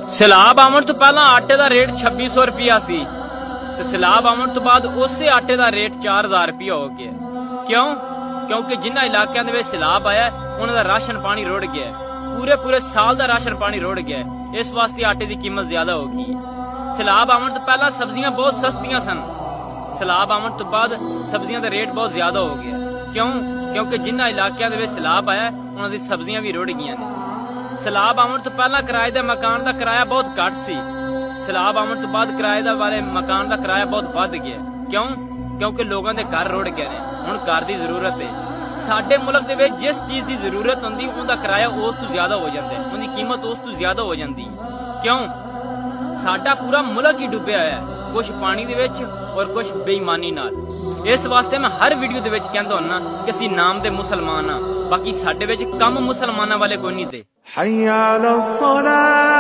ਸੈਲਾਬ ਆਉਣ ਤੋਂ ਪਹਿਲਾਂ ਆਟੇ ਦਾ ਰੇਟ 2600 ਰੁਪਿਆ ਸੀ ਤੇ ਸੈਲਾਬ ਆਉਣ ਤੋਂ ਬਾਅਦ ਉਸੇ ਆਟੇ ਦਾ ਰੇਟ 4000 ਰੁਪਿਆ ਹੋ ਗਿਆ। ਕਿਉਂ? ਕਿਉਂਕਿ ਜਿਨ੍ਹਾਂ ਇਲਾਕਿਆਂ ਦੇ ਵਿੱਚ ਸੈਲਾਬ ਆਇਆ ਉਹਨਾਂ ਦਾ ਰਾਸ਼ਨ ਪਾਣੀ ਰੁੜ ਗਿਆ, ਪੂਰੇ ਸਾਲ ਦਾ ਰਾਸ਼ਨ ਪਾਣੀ ਰੁੜ ਗਿਆ। ਇਸ ਵਾਸਤੇ ਆਟੇ ਦੀ ਕੀਮਤ ਜ਼ਿਆਦਾ ਹੋ ਗਈ ਹੈ। ਸੈਲਾਬ ਆਉਣ ਤੋਂ ਪਹਿਲਾਂ ਸਬਜ਼ੀਆਂ ਬਹੁਤ ਸਸਤੀਆਂ ਸਨ, ਸੈਲਾਬ ਆਉਣ ਤੋਂ ਬਾਅਦ ਸਬਜ਼ੀਆਂ ਦਾ ਰੇਟ ਬਹੁਤ ਜ਼ਿਆਦਾ ਹੋ ਗਿਆ। ਕਿਉਂ? ਕਿਉਂਕਿ ਜਿਨ੍ਹਾਂ ਇਲਾਕਿਆਂ ਦੇ ਵਿੱਚ ਸੈਲਾਬ ਆਇਆ ਉਹਨਾਂ ਦੀ ਸਬਜ਼ੀਆਂ ਵੀ ਰੁੜ ਗਈਆਂ ਨੇ। ਸੈਲਾਬ ਆਉਣ ਤੋਂ ਪਹਿਲਾਂ ਕਿਰਾਏ ਦੇ ਮਕਾਨ ਦਾ ਕਿਰਾਇਆ ਬਹੁਤ ਘੱਟ ਸੀ, ਸੈਲਾਬ ਆਉਣ ਤੋਂ ਬਾਅਦ ਕਿਰਾਏ ਦਾ ਵਾਲੇ ਮਕਾਨ ਦਾ ਕਿਰਾਇਆ ਬਹੁਤ ਵੱਧ ਗਿਆ। ਕਿਉਂ? ਕਿਉਂਕਿ ਲੋਕਾਂ ਦੇ ਘਰ ਰੁੜ ਗਏ ਨੇ। ਹੁਣ ਘਰ ਦੀ ਜ਼ਰੂਰਤ ਹੈ। ਸਾਡੇ ਮੁਲਕ ਦੇ ਵਿੱਚ ਜਿਸ ਚੀਜ਼ ਦੀ ਜ਼ਰੂਰਤ ਹੁੰਦੀ ਉਹਦਾ ਕਿਰਾਇਆ ਉਸ ਤੋਂ ਜ਼ਿਆਦਾ ਹੋ ਜਾਂਦਾ ਹੈ, ਉਹਦੀ ਕੀਮਤ ਉਸ ਤੋਂ ਜ਼ਿਆਦਾ ਹੋ ਜਾਂਦੀ ਹੈ। ਕਿਉਂ? ਸਾਡਾ ਪੂਰਾ ਮੁਲਕ ਹੀ ਡੁੱਬਿਆ ਹੋਇਆ ਹੈ, ਕੁਝ ਪਾਣੀ ਦੇ ਵਿੱਚ ਔਰ ਕੁਝ ਬੇਈਮਾਨੀ ਨਾਲ। ਇਸ ਵਾਸਤੇ ਮੈਂ ਹਰ ਵੀਡੀਓ ਦੇ ਵਿੱਚ ਕਹਿੰਦਾ ਹੁੰਨਾ ਕਿ ਅਸੀਂ ਨਾਮ ਦੇ ਮੁਸਲਮਾਨ ਆ, ਬਾਕੀ ਸਾਡੇ ਵਿੱਚ ਕੰਮ ਮੁਸਲਮਾਨਾਂ ਵਾਲੇ ਕੋਈ ਨਹੀਂ ਤੇ। حي على الصلاة